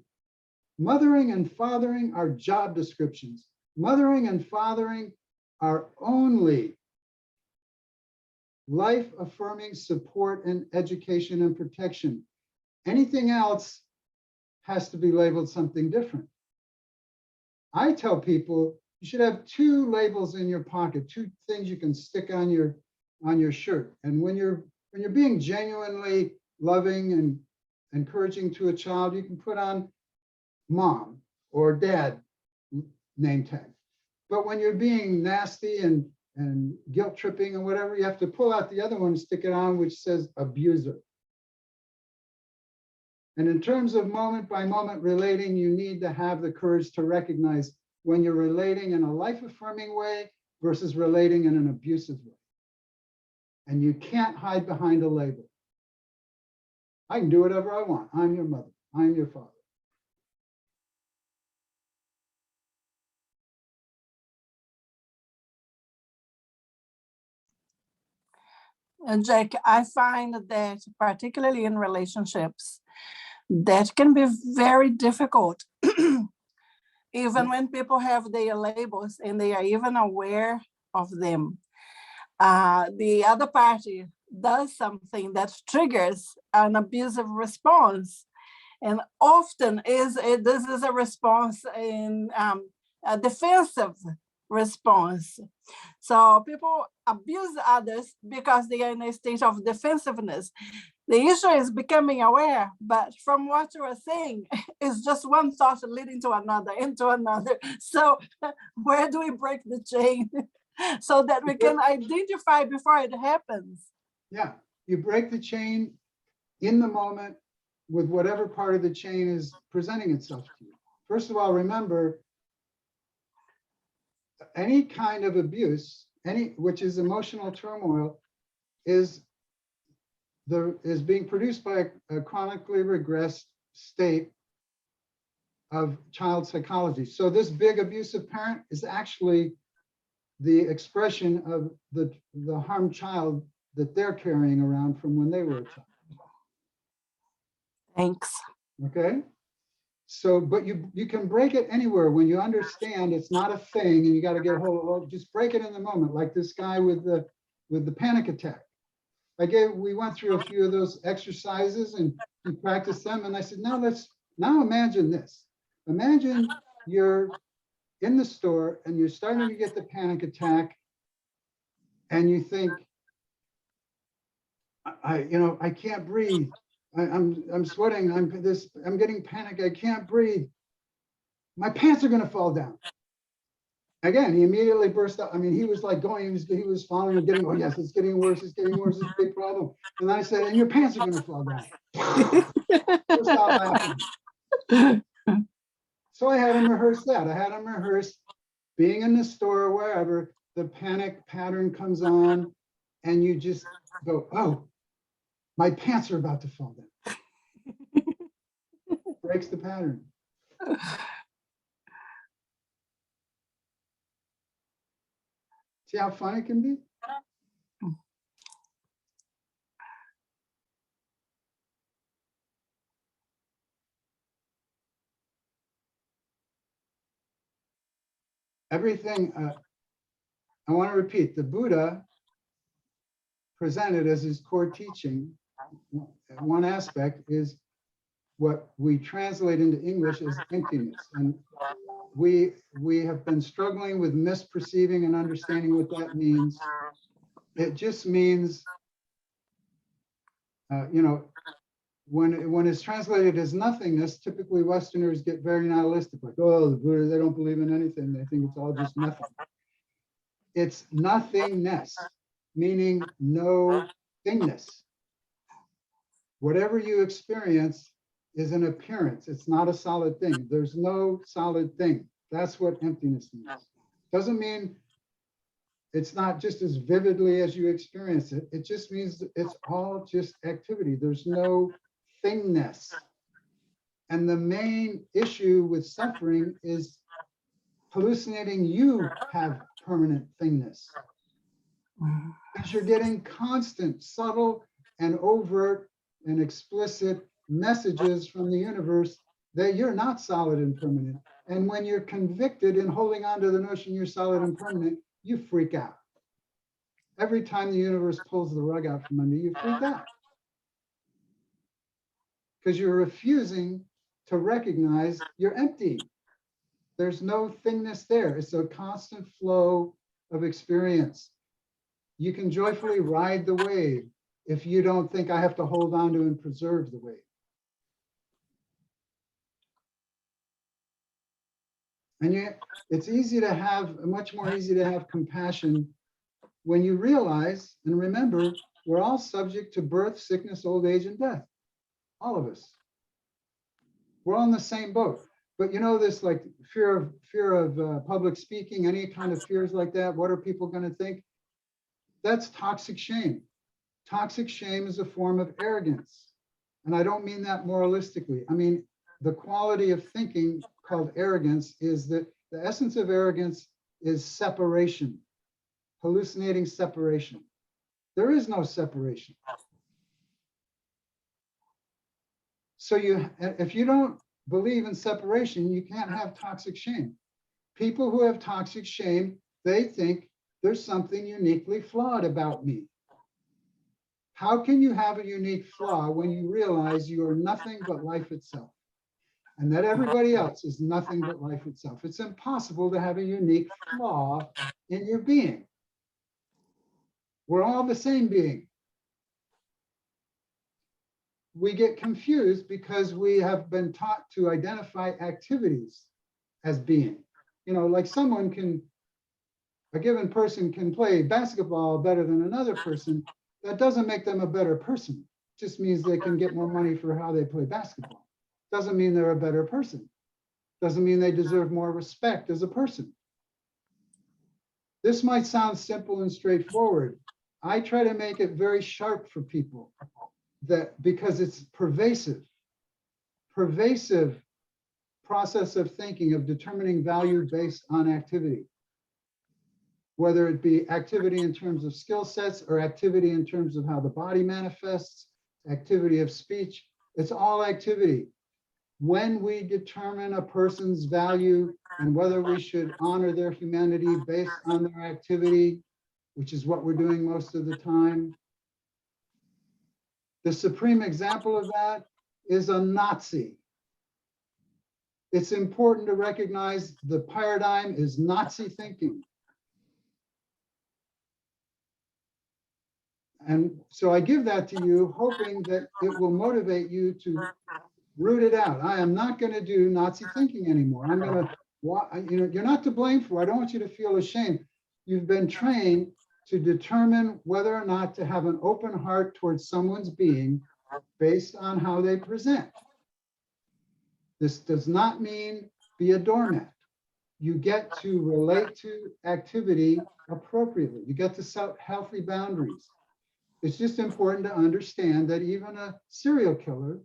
Mothering and fathering are job descriptions. Mothering and fathering are only life-affirming support and education and protection. Anything else has to be labeled something different. I tell people you should have two labels in your pocket, two things you can stick on your shirt. And when you're being genuinely loving and encouraging to a child, you can put on mom or dad name tag. But when you're being nasty and guilt tripping or whatever, you have to pull out the other one and stick it on, which says abuser. And in terms of moment by moment relating, you need to have the courage to recognize when you're relating in a life-affirming way versus relating in an abusive way. And you can't hide behind a label. I can do whatever I want. I'm your mother. I'm your father. And Jack, I find that particularly in relationships, that can be very difficult. Even when people have their labels and they are even aware of them. The other party does something that triggers an abusive response. And often this is a response in a defensive response. So people abuse others because they are in a state of defensiveness. The issue is becoming aware, but from what you are saying, it's just one thought leading to another, into another. So where do we break the chain so that we can identify before it happens? Yeah, you break the chain in the moment with whatever part of the chain is presenting itself to you. First of all, remember, any kind of abuse, which is emotional turmoil, is being produced by a chronically regressed state of child psychology. So this big abusive parent is actually the expression of the harmed child that they're carrying around from when they were a child. Thanks. Okay. So, but you can break it anywhere when you understand it's not a thing, and you got to get a hold of it. Just break it in the moment, like this guy with the panic attack. We went through a few of those exercises and he practiced them, and I said, now imagine this. Imagine you're in the store and you're starting to get the panic attack, and you think, I can't breathe. I'm sweating. I'm getting panic. I can't breathe. My pants are going to fall down. Again, he immediately burst out. I mean, he was like going, he was falling and getting, oh yes, it's getting worse. It's getting worse. It's a big problem. And I said, and your pants are going to fall down. Burst out laughing. So I had him rehearse that. I had him rehearse being in the store or wherever, the panic pattern comes on, and you just go, oh, my pants are about to fall down. Breaks the pattern. See how fun it can be? Everything, I want to repeat, the Buddha presented as his core teaching, one aspect is what we translate into English as emptiness. And we have been struggling with misperceiving and understanding what that means. It just means, when it's translated as nothingness, typically Westerners get very nihilistic, like, oh, the Buddha, they don't believe in anything. They think it's all just nothing. It's nothingness, meaning no thingness. Whatever you experience is an appearance. It's not a solid thing. There's no solid thing. That's what emptiness means. Doesn't mean it's not just as vividly as you experience it. It just means it's all just activity. There's no thingness. And the main issue with suffering is hallucinating you have permanent thingness. Because you're getting constant, subtle, and overt and explicit messages from the universe that you're not solid and permanent. And when you're convicted in holding on to the notion you're solid and permanent, you freak out. Every time the universe pulls the rug out from under you, you freak out. Because you're refusing to recognize you're empty. There's no thingness there. It's a constant flow of experience. You can joyfully ride the wave if you don't think I have to hold on to and preserve the wave. And yet it's much more easy to have compassion when you realize and remember we're all subject to birth, sickness, old age, and death. All of us. We're all in the same boat. But you know this, like fear of public speaking, any kind of fears like that. What are people going to think? That's toxic shame. Toxic shame is a form of arrogance. And I don't mean that moralistically. I mean, the quality of thinking called arrogance is that the essence of arrogance is separation, hallucinating separation. There is no separation. So if you don't believe in separation, you can't have toxic shame. People who have toxic shame, they think there's something uniquely flawed about me. How can you have a unique flaw when you realize you are nothing but life itself? And that everybody else is nothing but life itself. It's impossible to have a unique flaw in your being. We're all the same being. We get confused because we have been taught to identify activities as being. You know, like a given person can play basketball better than another person. That doesn't make them a better person. It just means they can get more money for how they play basketball. Doesn't mean they're a better person. Doesn't mean they deserve more respect as a person. This might sound simple and straightforward. I try to make it very sharp for people, that because it's pervasive process of thinking, of determining value based on activity, whether it be activity in terms of skill sets or activity in terms of how the body manifests, activity of speech. It's all activity. When we determine a person's value and whether we should honor their humanity based on their activity, which is what we're doing most of the time. The supreme example of that is a Nazi. It's important to recognize the paradigm is Nazi thinking. And so I give that to you, hoping that it will motivate you to root it out. I am not going to do Nazi thinking anymore. I'm going to, you're not to blame for it. I don't want you to feel ashamed. You've been trained to determine whether or not to have an open heart towards someone's being based on how they present. This does not mean be a doormat. You get to relate to activity appropriately. You get to set healthy boundaries. It's just important to understand that even a serial killer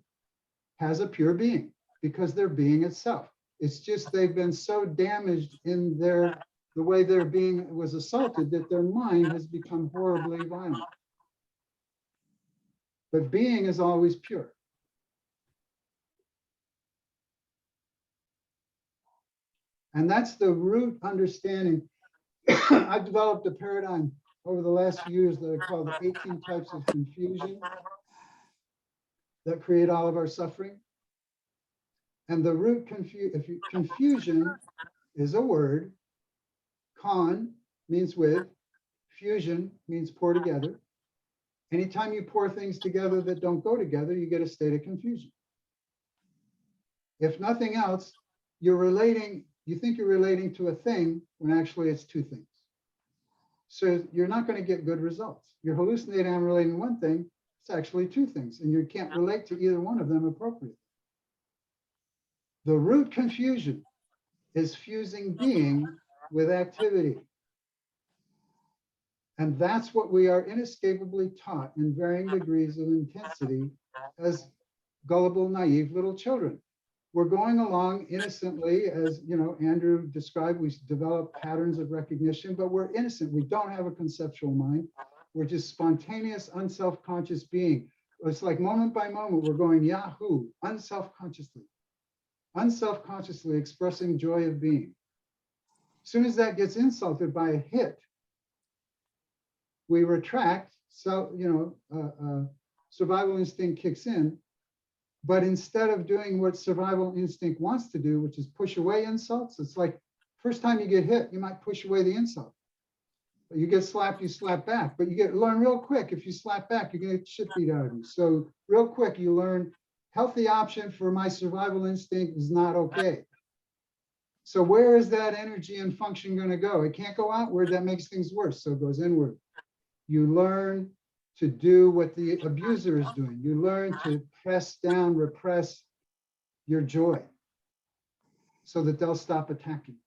has a pure being because they're being itself. It's just they've been so damaged in the way their being was assaulted that their mind has become horribly violent. But being is always pure. And that's the root understanding. I've developed a paradigm over the last few years that I call the 18 types of confusion that create all of our suffering. And the root confusion is a word. Con means with, fusion means pour together. Anytime you pour things together that don't go together, you get a state of confusion. If nothing else, you think you're relating to a thing when actually it's two things. So you're not going to get good results. You're hallucinating and relating one thing, it's actually two things, and you can't relate to either one of them appropriately. The root confusion is fusing being with activity. And that's what we are inescapably taught in varying degrees of intensity as gullible, naive little children. We're going along innocently, as Andrew described. We develop patterns of recognition, but we're innocent. We don't have a conceptual mind. We're just spontaneous, unself-conscious being. It's like moment by moment, we're going Yahoo, unself-consciously expressing joy of being. As soon as that gets insulted by a hit, we retract. So survival instinct kicks in. But instead of doing what survival instinct wants to do, which is push away insults, it's like first time you get hit, you might push away the insult. But you get slapped, you slap back. But you learn real quick, if you slap back, you're gonna get shit beat out of you. So real quick, you learn healthy option for my survival instinct is not okay. So where is that energy and function gonna go? It can't go outward, that makes things worse, so it goes inward. You learn to do what the abuser is doing. You learn to press down, repress your joy so that they'll stop attacking.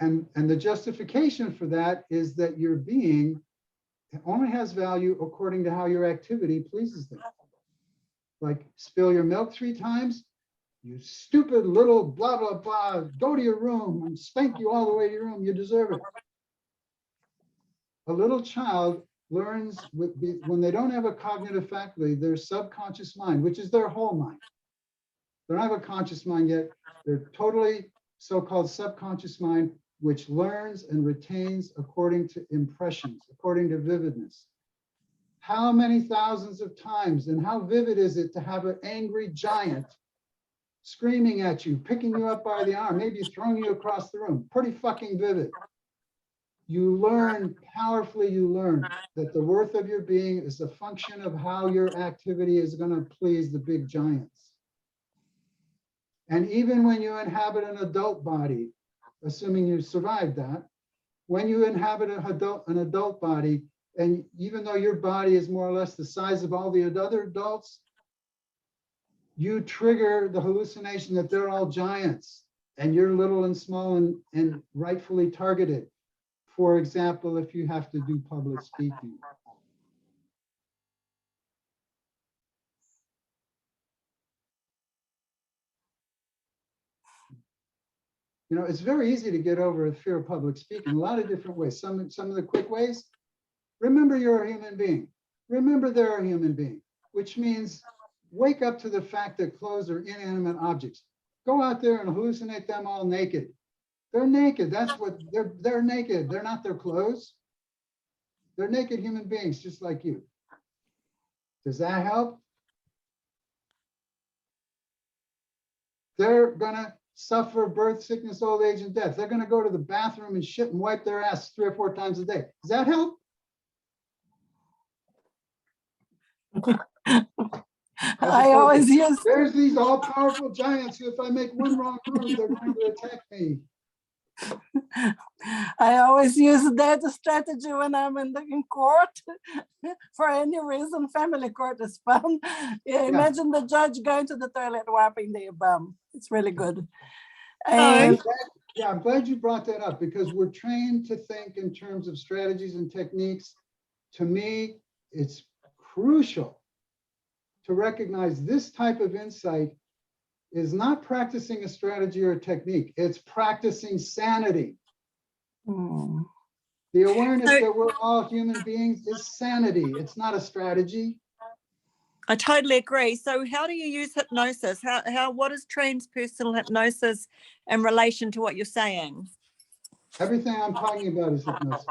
And the justification for that is that your being only has value according to how your activity pleases them. Like spill your milk 3 times, you stupid little blah, blah, blah, go to your room and spank you all the way to your room, you deserve it. A little child learns when they don't have a cognitive faculty, their subconscious mind, which is their whole mind. They don't have a conscious mind yet. They're totally so-called subconscious mind, which learns and retains according to impressions, according to vividness. How many thousands of times and how vivid is it to have an angry giant screaming at you, picking you up by the arm, maybe throwing you across the room? Pretty fucking vivid. You learn, powerfully you learn that the worth of your being is a function of how your activity is going to please the big giants. And even when you inhabit an adult body, assuming you survived that, when you inhabit an adult body, and even though your body is more or less the size of all the other adults, you trigger the hallucination that they're all giants and you're little and small and rightfully targeted. For example, if you have to do public speaking. You know, it's very easy to get over the fear of public speaking, a lot of different ways. Some of the quick ways, remember you're a human being. Remember they're a human being, which means wake up to the fact that clothes are inanimate objects. Go out there and hallucinate them all naked. They're naked. That's what they're naked. They're not their clothes. They're naked human beings, just like you. Does that help? They're gonna suffer birth, sickness, old age, and death. They're gonna go to the bathroom and shit and wipe their ass 3 or 4 times a day. Does that help? I always use There's these all-powerful giants who, if I make one wrong move, they're going to attack me. I always use that strategy when I'm in court. For any reason, family court is fun. Yeah, imagine the judge going to the toilet wiping their bum. It's really good. And Yeah, I'm glad you brought that up, because we're trained to think in terms of strategies and techniques. To me, it's crucial to recognize this type of insight is not practicing a strategy or a technique. It's practicing sanity. The awareness that we're all human beings is sanity. It's not a strategy. I totally agree. So how do you use hypnosis? What is transpersonal hypnosis in relation to what you're saying? Everything I'm talking about is hypnosis.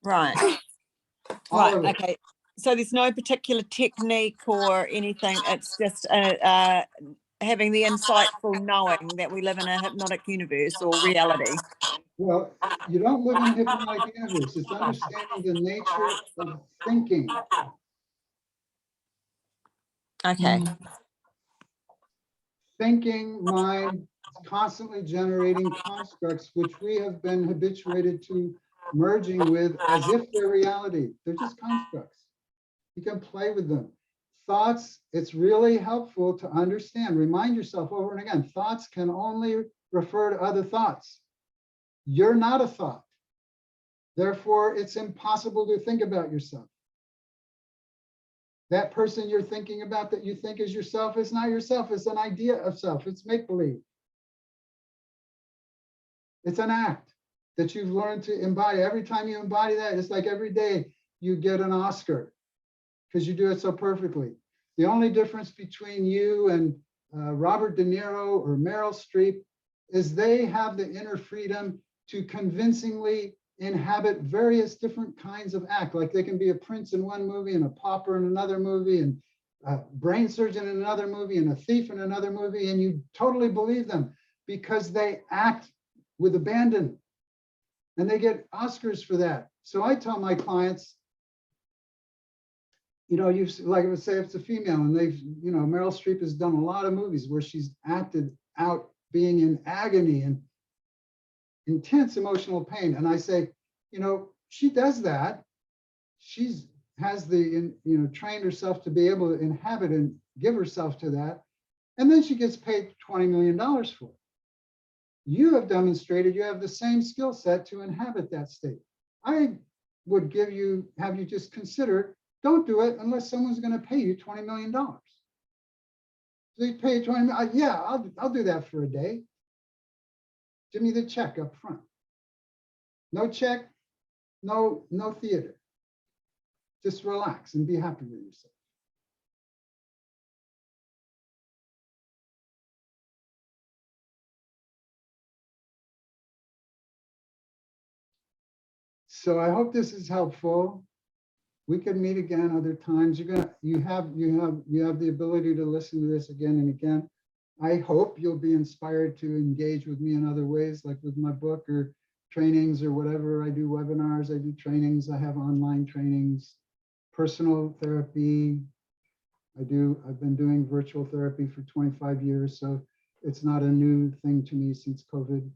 Right. All of it. Okay. So there's no particular technique or anything. It's just having the insightful knowing that we live in a hypnotic universe or reality. Well, you don't live in a hypnotic universe. It's understanding the nature of thinking. Okay. Thinking mind constantly generating constructs, which we have been habituated to merging with as if they're reality. They're just constructs. You can play with them. Thoughts, it's really helpful to understand. Remind yourself over and again, thoughts can only refer to other thoughts. You're not a thought. Therefore, it's impossible to think about yourself. That person you're thinking about that you think is yourself is not yourself. It's an idea of self. It's make-believe. It's an act that you've learned to embody. Every time you embody that, it's like every day you get an Oscar because you do it so perfectly. The only difference between you and Robert De Niro or Meryl Streep is they have the inner freedom to convincingly inhabit various different kinds of act. Like they can be a prince in one movie and a pauper in another movie and a brain surgeon in another movie and a thief in another movie, and you totally believe them because they act with abandon and they get Oscars for that. So I tell my clients, you know, you like I would say, if it's a female and they've, you know, Meryl Streep has done a lot of movies where she's acted out being in agony and intense emotional pain. And I say, you know, she does that. She's has the, you know, trained herself to be able to inhabit and give herself to that. And then she gets paid $20 million for it. You have demonstrated you have the same skill set to inhabit that state. I would have you just consider, don't do it unless someone's going to pay you $20 million. They pay you $20 million. Yeah, I'll do that for a day. Give me the check up front. No check, no theater. Just relax and be happy with yourself. So I hope this is helpful. We can meet again other times. You have the ability to listen to this again and again. I hope you'll be inspired to engage with me in other ways, like with my book or trainings or whatever. I do webinars, I do trainings, I have online trainings, personal therapy. I've been doing virtual therapy for 25 years, so it's not a new thing to me since COVID.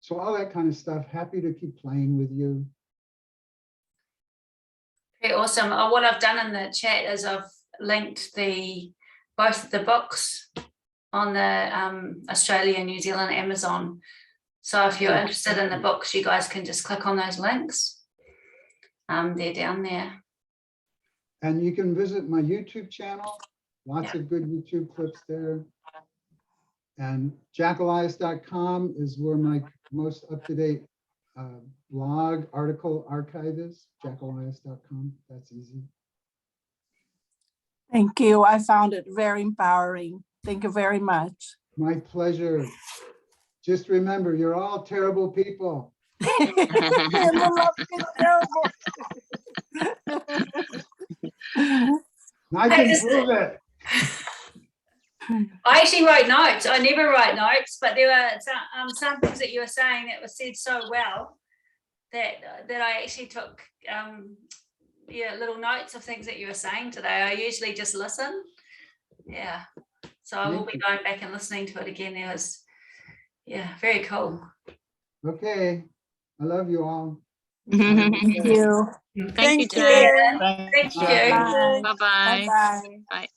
So all that kind of stuff, happy to keep playing with you. Okay, awesome. What I've done in the chat is I've linked both the books on the Australia, New Zealand, Amazon. So if you're interested in the books, you guys can just click on those links. They're down there. And you can visit my YouTube channel. Lots of good YouTube clips there. And jackelias.com is where my most up-to-date blog article archive is. jackelias.com. That's easy. Thank you. I found it very empowering. Thank you very much. My pleasure. Just remember, you're all terrible people. And the love is terrible. I can prove it. I actually wrote notes. I never write notes, but there were some things that you were saying that were said so well that I actually took little notes of things that you were saying today. I usually just listen. Yeah. So I will be going back and listening to it again. It was, very cool. Okay. I love you all. Thank you. Thank you, Thank Jack. you. Thank you. Thanks, Jack. Bye. Bye-bye. Bye-bye. Bye.